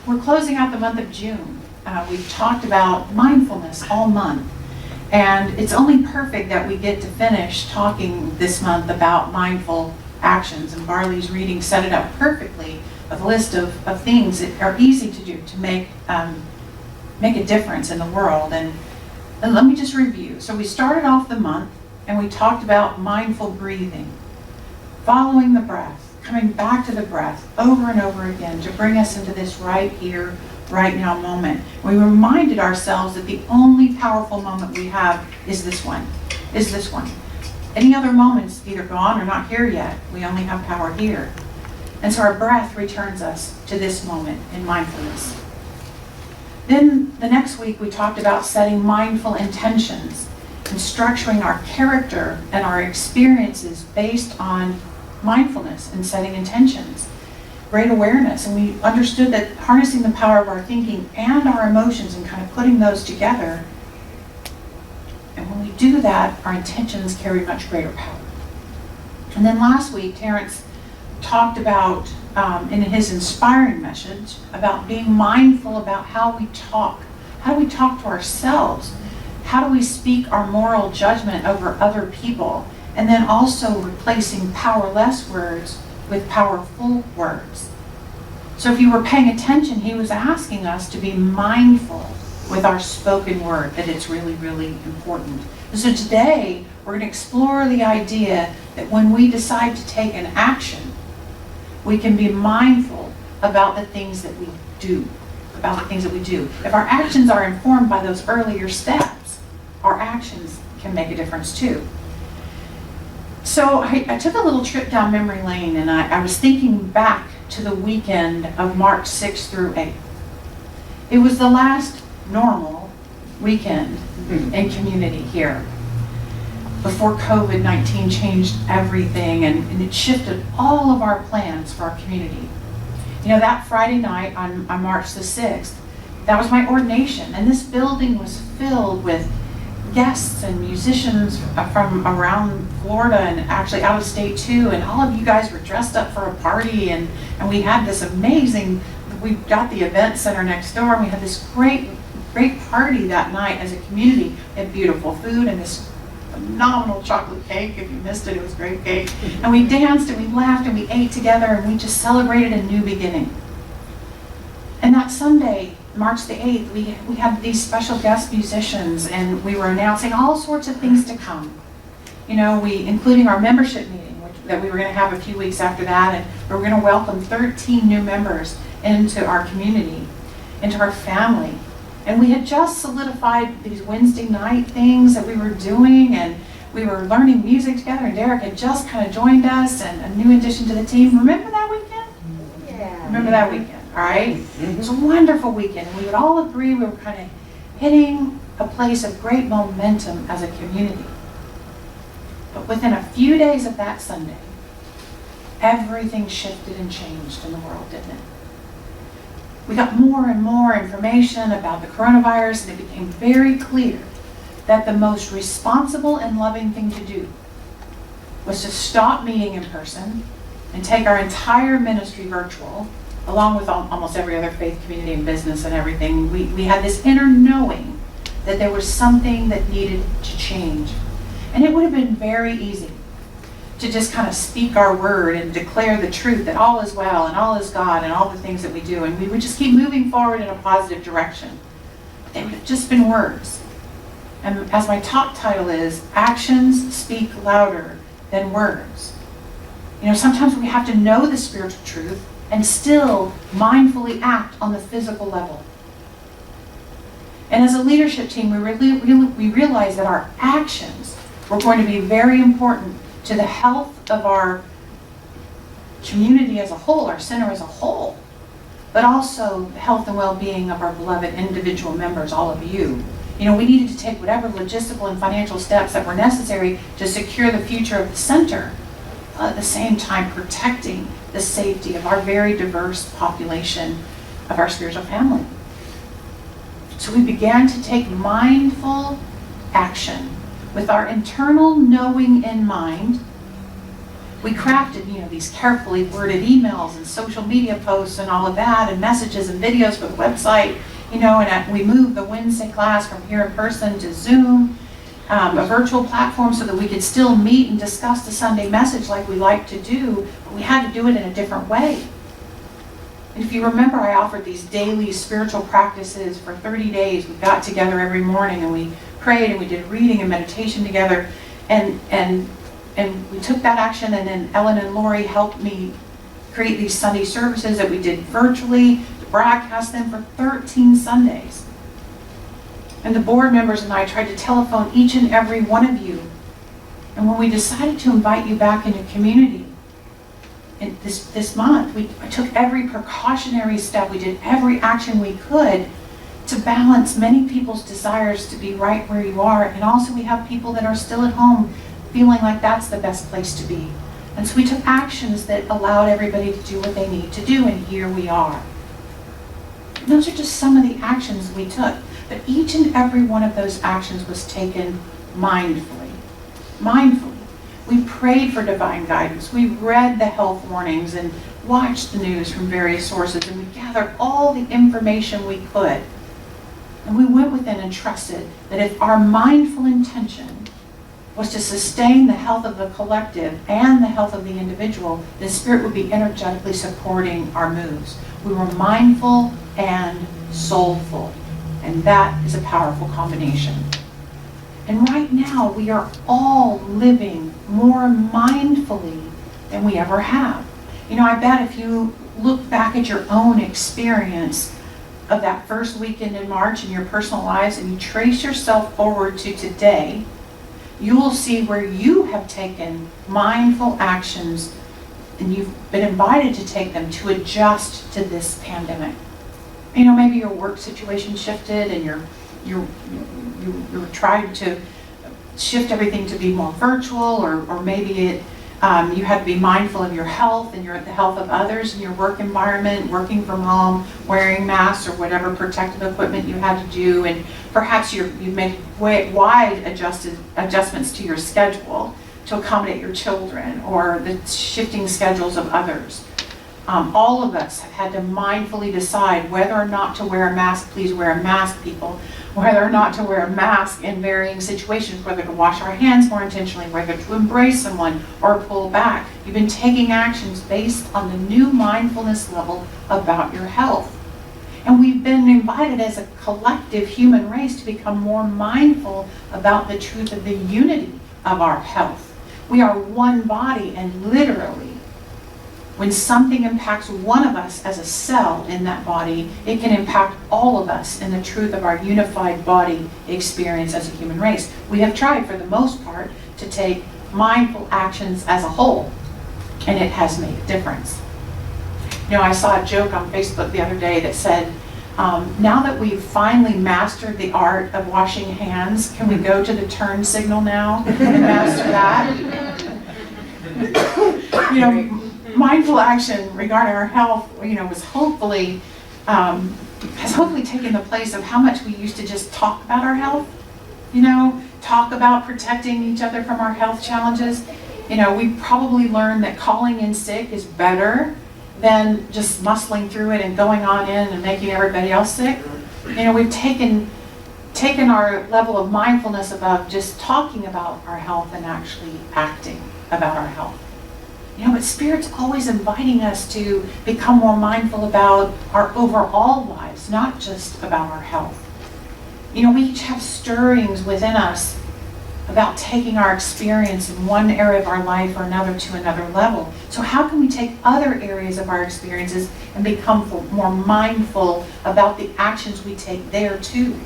We're closing out the month of June. We've talked about mindfulness all month. And it's only perfect that we get to finish talking this month about mindful actions. And Barley's reading set it up perfectly with a list of things that are easy to do to make a difference in the world. And let me just review. So we started off the month and we talked about mindful breathing, following the breath, coming back to the breath over and over again to bring us into this right here, right now moment. We reminded ourselves that the only powerful moment we have is this one. Any other moments either gone or not here yet. We only have power here. And so our breath returns us to this moment in mindfulness. Then the next week we talked about setting mindful intentions and structuring our character and our experiences based on mindfulness and setting intentions. Great awareness, and we understood that harnessing the power of our thinking and our emotions and kind of putting those together, and when we do that, our intentions carry much greater power. And then last week, Terrence talked about, in his inspiring message, about being mindful about how we talk. How do we talk to ourselves? How do we speak our moral judgment over other people? And then also replacing powerless words with powerful words. So if you were paying attention, he was asking us to be mindful with our spoken word, that it's really, really important. And so today, we're going to explore the idea that when we decide to take an action, we can be mindful about the things that we do, If our actions are informed by those earlier steps, our actions can make a difference too. So I took a little trip down memory lane, and I was thinking back to the weekend of March 6th through 8th. It was the last normal weekend in community here before COVID-19 changed everything, and it shifted all of our plans for our community. You know, that Friday night on March the 6th, that was my ordination, and this building was filled with guests and musicians from around Florida and actually out of state too, and all of you guys were dressed up for a party, and we had this amazing, we got the event center next door, and we had this great party that night as a community. We had beautiful food and this phenomenal chocolate cake. If you missed it, it was great cake. And we danced and we laughed and we ate together, and we just celebrated a new beginning. And that Sunday, March the 8th, we had these special guest musicians, and we were announcing all sorts of things to come. You know, including our membership meeting, that we were going to have a few weeks after that, and we were going to welcome 13 new members into our community, into our family. And we had just solidified these Wednesday night things that we were doing, and we were learning music together, and Derek had just kind of joined us, and a new addition to the team. Remember that weekend? Yeah. Remember that weekend? All right? It was a wonderful weekend, and we would all agree we were kind of hitting a place of great momentum as a community. But within a few days of that Sunday, everything shifted and changed in the world, didn't it? We got more and more information about the coronavirus, and it became very clear that the most responsible and loving thing to do was to stop meeting in person and take our entire ministry virtual, along with almost every other faith community and business and everything. We had this inner knowing that there was something that needed to change. And it would have been very easy to just kind of speak our word and declare the truth that all is well and all is God and all the things that we do, and we would just keep moving forward in a positive direction. But they would have just been words. And as my talk title is, Actions Speak Louder Than Words. You know, sometimes we have to know the spiritual truth and still mindfully act on the physical level. And as a leadership team, we realized that our actions were going to be very important to the health of our community as a whole, our center as a whole, but also the health and well-being of our beloved individual members, all of you. You know, we needed to take whatever logistical and financial steps that were necessary to secure the future of the center, at the same time protecting the safety of our very diverse population of our spiritual family. So we began to take mindful action with our internal knowing in mind we crafted, these carefully worded emails and social media posts and all of that, and messages and videos for the website, and we moved the Wednesday class from here in person to Zoom, a virtual platform, so that we could still meet and discuss the Sunday message like we like to do, but we had to do it in a different way. And if you remember, I offered these daily spiritual practices for 30 days. We got together every morning and we prayed and we did reading and meditation together, and we took that action, and then Ellen and Lori helped me create these Sunday services that we did virtually, to broadcast them for 13 Sundays. And the board members and I tried to telephone each and every one of you. And when we decided to invite you back into community in this month, I took every precautionary step. We did every action we could to balance many people's desires to be right where you are. And also we have people that are still at home feeling like that's the best place to be. And so we took actions that allowed everybody to do what they need to do, and here we are. And those are just some of the actions we took. But each and every one of those actions was taken mindfully. Mindfully. We prayed for divine guidance. We read the health warnings and watched the news from various sources, and we gathered all the information we could. And we went within and trusted that if our mindful intention was to sustain the health of the collective and the health of the individual, the Spirit would be energetically supporting our moves. We were mindful and soulful, and that is a powerful combination. And right now, we are all living more mindfully than we ever have. I bet if you look back at your own experience of that first weekend in March in your personal lives, and you trace yourself forward to today, you will see where you have taken mindful actions, and you've been invited to take them to adjust to this pandemic. Maybe your work situation shifted, and you're trying to shift everything to be more virtual, or maybe you had to be mindful of your health and the health of others in your work environment, working from home, wearing masks or whatever protective equipment you had to do, and perhaps you made wide adjustments to your schedule to accommodate your children or the shifting schedules of others. All of us have had to mindfully decide whether or not to wear a mask. Please wear a mask, people. Whether or not to wear a mask in varying situations, whether to wash our hands more intentionally, whether to embrace someone or pull back. You've been taking actions based on the new mindfulness level about your health. And we've been invited as a collective human race to become more mindful about the truth of the unity of our health. We are one body, and literally, when something impacts one of us as a cell in that body, it can impact all of us in the truth of our unified body experience as a human race. We have tried, for the most part, to take mindful actions as a whole, and it has made a difference. I saw a joke on Facebook the other day that said, now that we've finally mastered the art of washing hands, can we go to the turn signal now and master that? Mindful action regarding our health, was has hopefully taken the place of how much we used to just talk about our health, talk about protecting each other from our health challenges. We probably learned that calling in sick is better than just muscling through it and going on in and making everybody else sick. We've taken our level of mindfulness above just talking about our health and actually acting about our health. But Spirit's always inviting us to become more mindful about our overall lives, not just about our health. We each have stirrings within us about taking our experience in one area of our life or another to another level. So how can we take other areas of our experiences and become more mindful about the actions we take there too?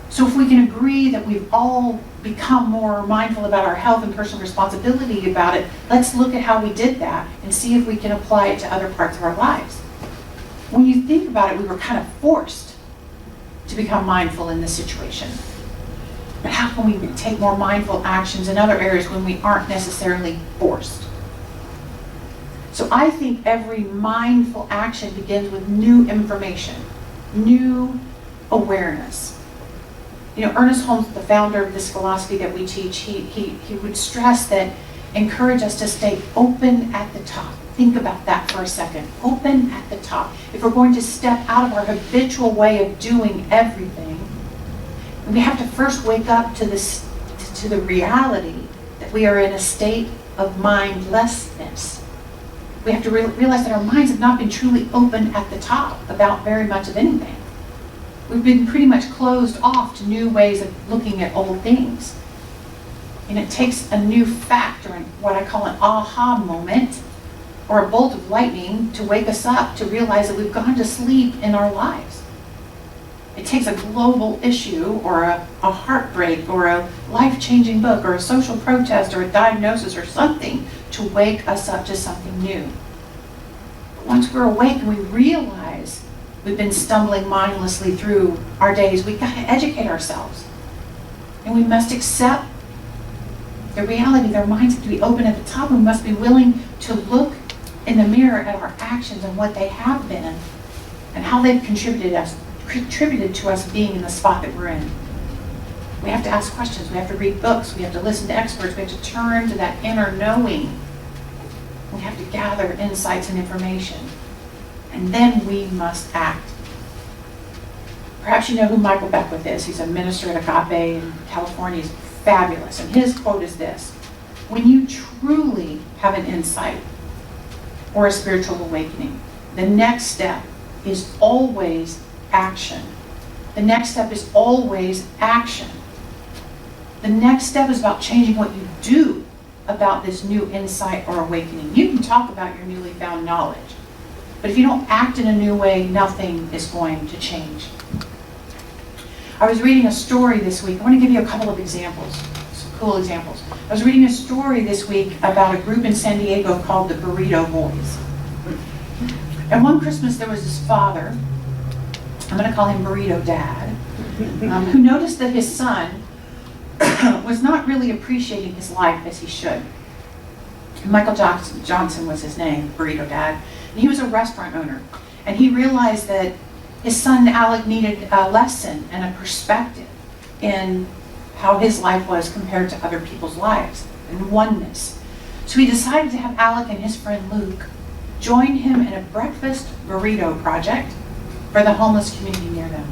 So if we can agree that we've all become more mindful about our health and personal responsibility about it, let's look at how we did that and see if we can apply it to other parts of our lives. When you think about it, we were kind of forced to become mindful in this situation. But how can we take more mindful actions in other areas when we aren't necessarily forced? So I think every mindful action begins with new information, new awareness. Ernest Holmes, the founder of this philosophy that we teach, he would stress that encourage us to stay open at the top. Think about that for a second. Open at the top. If we're going to step out of our habitual way of doing everything, we have to first wake up to the reality that we are in a state of mindlessness. We have to realize that our minds have not been truly open at the top about very much of anything. We've been pretty much closed off to new ways of looking at old things. And it takes a new fact, or what I call an aha moment, or a bolt of lightning to wake us up to realize that we've gone to sleep in our lives. It takes a global issue, or a heartbreak, or a life-changing book, or a social protest, or a diagnosis, or something to wake us up to something new. But once we're awake and we realize we've been stumbling mindlessly through our days, we've got to educate ourselves. And we must accept the reality that our minds have to be open at the top, and we must be willing to look in the mirror at our actions and what they have been and how they've contributed to us being in the spot that we're in. We have to ask questions. We have to read books. We have to listen to experts. We have to turn to that inner knowing. We have to gather insights and information. And then we must act. Perhaps you know who Michael Beckwith is. He's a minister at Agape in California. He's fabulous. And his quote is this: when you truly have an insight or a spiritual awakening, the next step is always action. The next step is always action. The next step is about changing what you do about this new insight or awakening. You can talk about your newly found knowledge, but if you don't act in a new way, nothing is going to change. I was reading a story this week. I want to give you a couple of examples, some cool examples. I was reading a story this week about a group in San Diego called the Burrito Boys. And one Christmas there was this father, I'm going to call him Burrito Dad, who noticed that his son was not really appreciating his life as he should. Michael Johnson was his name, Burrito Dad. And he was a restaurant owner. And he realized that his son Alec needed a lesson and a perspective in how his life was compared to other people's lives, and oneness. So he decided to have Alec and his friend Luke join him in a breakfast burrito project for the homeless community near them.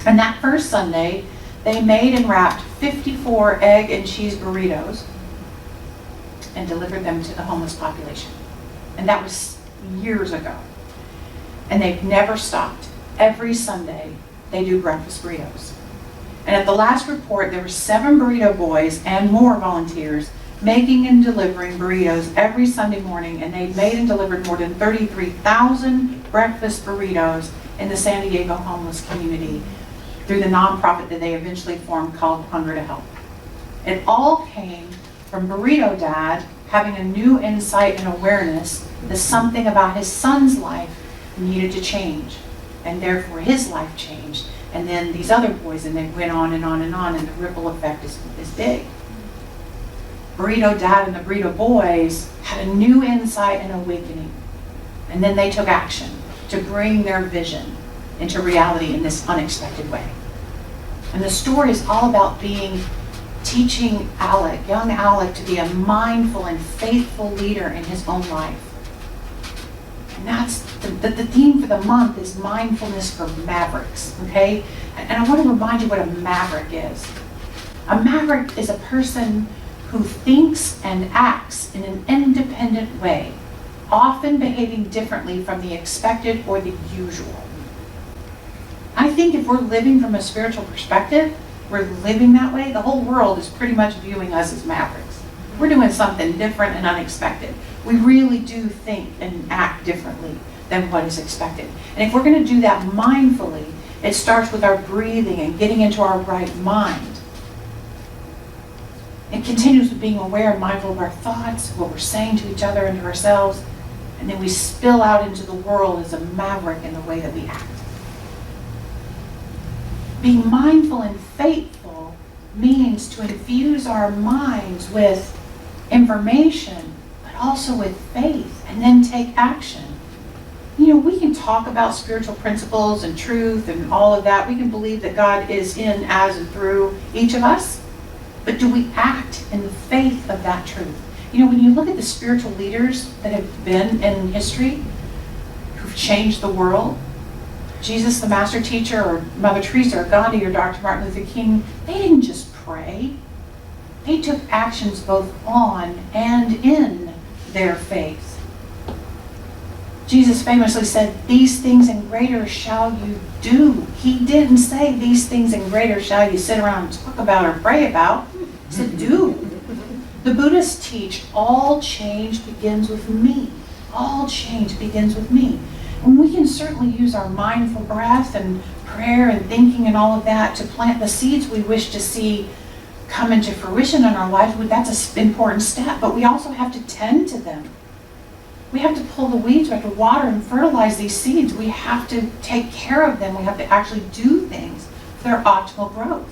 And that first Sunday, they made and wrapped 54 egg and cheese burritos and delivered them to the homeless population. And that was years ago. And they've never stopped. Every Sunday, they do breakfast burritos. And at the last report, there were 7 burrito boys and more volunteers making and delivering burritos every Sunday morning, and they made and delivered more than 33,000 breakfast burritos in the San Diego homeless community through the nonprofit that they eventually formed called Hunger to Help. It all came from Burrito Dad having a new insight and awareness that something about his son's life needed to change, and therefore his life changed. And then these other boys, and they went on and on and on, and the ripple effect is big. Burrito Dad and the Burrito Boys had a new insight and awakening, and then they took action to bring their vision into reality in this unexpected way. And the story is all about teaching Alec, young Alec, to be a mindful and faithful leader in his own life. And that's the theme for the month is mindfulness for mavericks, okay? And I want to remind you what a maverick is. A maverick is a person who thinks and acts in an independent way, often behaving differently from the expected or the usual. I think if we're living from a spiritual perspective, we're living that way, the whole world is pretty much viewing us as mavericks. We're doing something different and unexpected. We really do think and act differently than what is expected. And if we're going to do that mindfully, it starts with our breathing and getting into our right mind. It continues with being aware and mindful of our thoughts, what we're saying to each other and to ourselves, and then we spill out into the world as a maverick in the way that we act. Being mindful and faithful means to infuse our minds with information, but also with faith, and then take action. You know, we can talk about spiritual principles and truth and all of that. We can believe that God is in, as, and through each of us. But do we act in the faith of that truth? You know, when you look at the spiritual leaders that have been in history, who've changed the world, Jesus, the master teacher, or Mother Teresa, or Gandhi, or Dr. Martin Luther King, they didn't just pray. They took actions both on and in their faith. Jesus famously said, "These things and greater shall you do." He didn't say, "These things and greater shall you sit around and talk about or pray about." He said, "Do." The Buddhists teach all change begins with me. All change begins with me. And we can certainly use our mindful breath and prayer and thinking and all of that to plant the seeds we wish to see come into fruition in our lives. That's an important step, but we also have to tend to them. We have to pull the weeds, we have to water and fertilize these seeds. We have to take care of them. We have to actually do things for their optimal growth.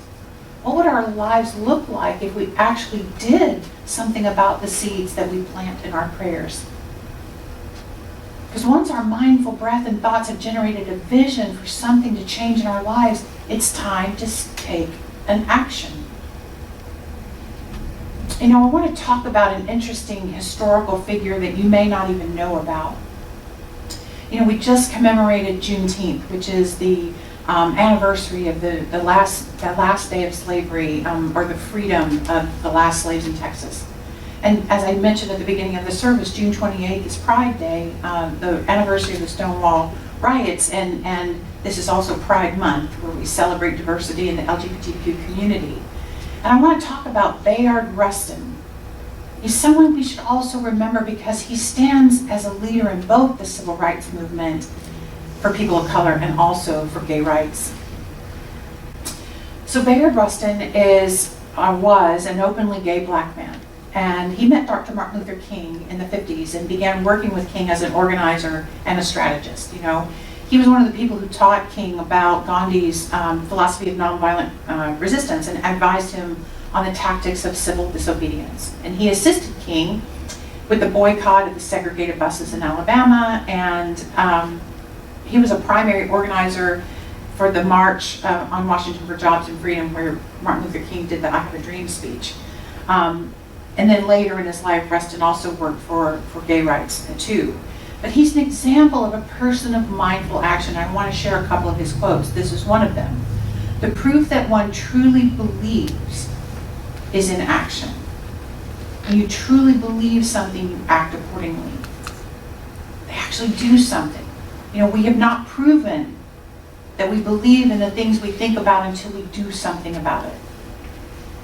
What would our lives look like if we actually did something about the seeds that we plant in our prayers? Because once our mindful breath and thoughts have generated a vision for something to change in our lives, it's time to take an action. You know, I want to talk about an interesting historical figure that you may not even know about. You know, we just commemorated Juneteenth, which is the anniversary of the last day of slavery, or the freedom of the last slaves in Texas. And as I mentioned at the beginning of the service, June 28th is Pride Day, the anniversary of the Stonewall riots, and this is also Pride Month, where we celebrate diversity in the LGBTQ community. And I want to talk about Bayard Rustin. He's someone we should also remember because he stands as a leader in both the civil rights movement for people of color and also for gay rights. So Bayard Rustin was an openly gay black man. And he met Dr. Martin Luther King in the 50s and began working with King as an organizer and a strategist. You know, he was one of the people who taught King about Gandhi's philosophy of nonviolent resistance and advised him on the tactics of civil disobedience. And he assisted King with the boycott of the segregated buses in Alabama, and he was a primary organizer for the March on Washington for Jobs and Freedom, where Martin Luther King did the I Have a Dream speech. And then later in his life, Rustin also worked for gay rights too. But he's an example of a person of mindful action. I want to share a couple of his quotes. This is one of them. "The proof that one truly believes is in action. When you truly believe something, you act accordingly." They actually do something. You know, we have not proven that we believe in the things we think about until we do something about it.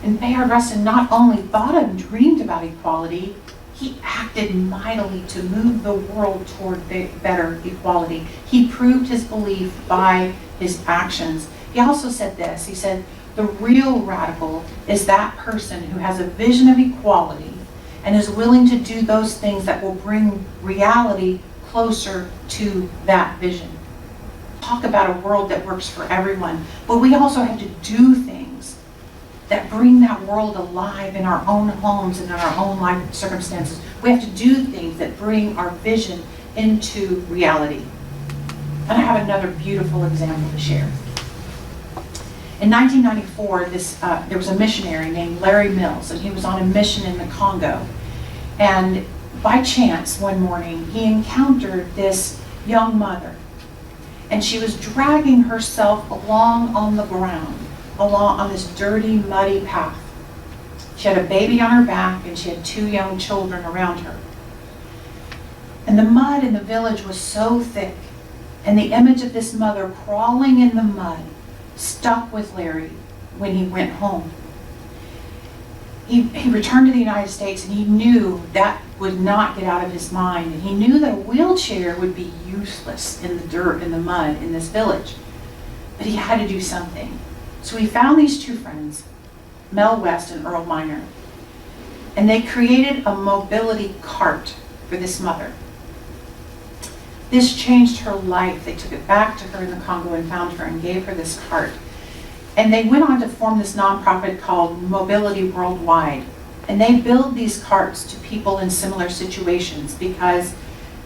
And Bayard Rustin not only thought and dreamed about equality, he acted mightily to move the world toward better equality. He proved his belief by his actions. He also said this, he said, "The real radical is that person who has a vision of equality and is willing to do those things that will bring reality closer to that vision." Talk about a world that works for everyone, but we also have to do things that bring that world alive in our own homes and in our own life circumstances. We have to do things that bring our vision into reality. And I have another beautiful example to share. In 1994, there was a missionary named Larry Mills, and he was on a mission in the Congo. And by chance, one morning, he encountered this young mother, and she was dragging herself along on the ground, along on this dirty, muddy path. She had a baby on her back, and she had 2 young children around her. And the mud in the village was so thick, and the image of this mother crawling in the mud stuck with Larry when he went home. He returned to the United States, and he knew that would not get out of his mind. And he knew that a wheelchair would be useless in the dirt, in the mud, in this village. But he had to do something. So he found these 2 friends, Mel West and Earl Miner, and they created a mobility cart for this mother. This changed her life. They took it back to her in the Congo and found her and gave her this cart. And they went on to form this nonprofit called Mobility Worldwide. And they build these carts to people in similar situations, because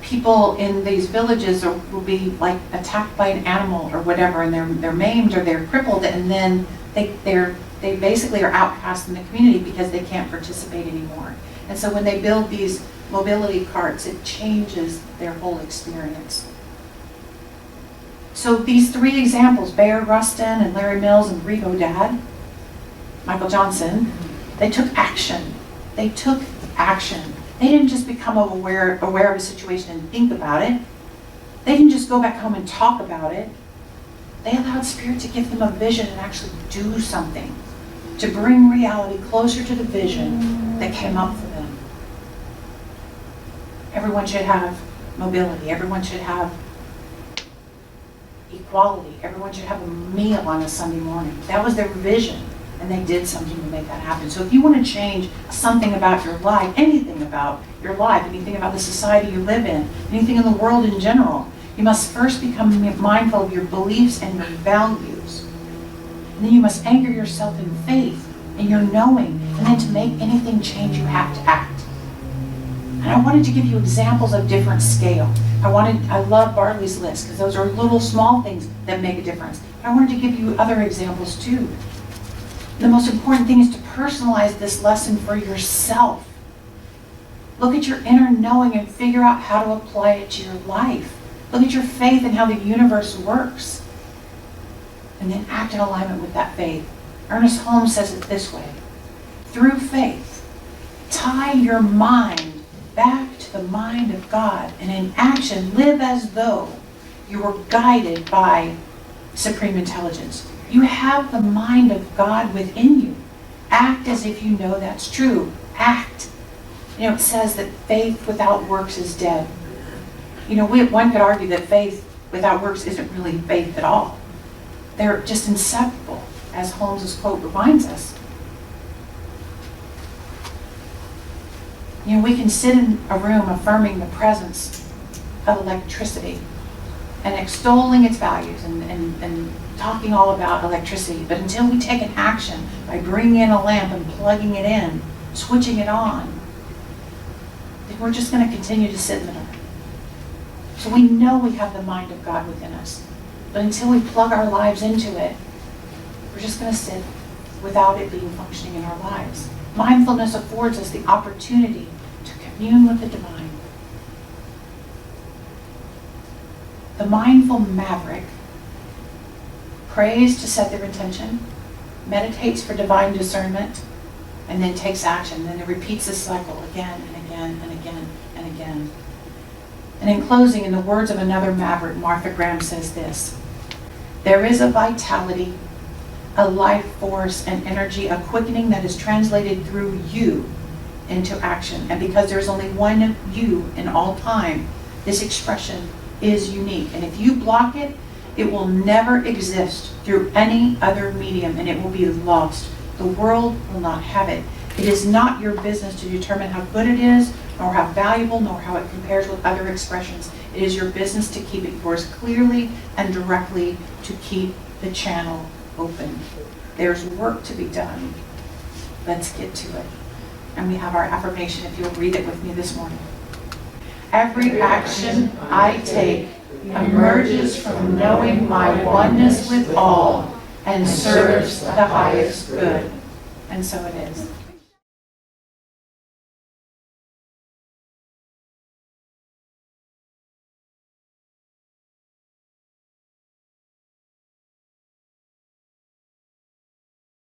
people in these villages will be like attacked by an animal or whatever, and they're maimed or they're crippled, and then they basically are outcast in the community because they can't participate anymore. And so when they build these mobility carts, it changes their whole experience. So these three examples, Bayard Rustin and Larry Mills and Rigo Dad, Michael Johnson, they took action. They took action. They didn't just become aware of a situation and think about it. They didn't just go back home and talk about it. They allowed Spirit to give them a vision and actually do something to bring reality closer to the vision that came up for them. Everyone should have mobility. Everyone should have equality. Everyone should have a meal on a Sunday morning. That was their vision, and they did something to make that happen. So if you want to change something about your life, anything about your life, anything about the society you live in, anything in the world in general, you must first become mindful of your beliefs and your values. And then you must anchor yourself in faith and your knowing. And then to make anything change, you have to act. And I wanted to give you examples of different scale. I love Bartley's list because those are little small things that make a difference. But I wanted to give you other examples too. The most important thing is to personalize this lesson for yourself. Look at your inner knowing and figure out how to apply it to your life. Look at your faith and how the universe works. And then act in alignment with that faith. Ernest Holmes says it this way: through faith, tie your mind back to the mind of God, and in action, live as though you were guided by supreme intelligence. You have the mind of God within you. Act as if you know that's true. Act. It says that faith without works is dead. One could argue that faith without works isn't really faith at all. They're just inseparable, as Holmes' quote reminds us. We can sit in a room affirming the presence of electricity and extolling its values and talking all about electricity, but until we take an action by bringing in a lamp and plugging it in, switching it on, then we're just going to continue to sit in the dark. So we know we have the mind of God within us, but until we plug our lives into it, we're just going to sit without it being functioning in our lives. Mindfulness affords us the opportunity to commune with the divine. The mindful maverick prays to set their intention, meditates for divine discernment, and then takes action. Then it repeats this cycle again and again and again and again. And in closing, in the words of another maverick, Martha Graham says this: there is a vitality, a life force and energy, a quickening that is translated through you into action. And because there's only one you in all time, this expression is unique. And if you block it, it will never exist through any other medium, and it will be lost. The world will not have it. It is not your business to determine how good it is, nor how valuable, nor how it compares with other expressions. It is your business to keep it yours clearly and directly, to keep the channel open. There's work to be done. Let's get to it. And we have our affirmation, if you'll read it with me this morning. Every action I take emerges from knowing my oneness with all and serves the highest good. And so it is.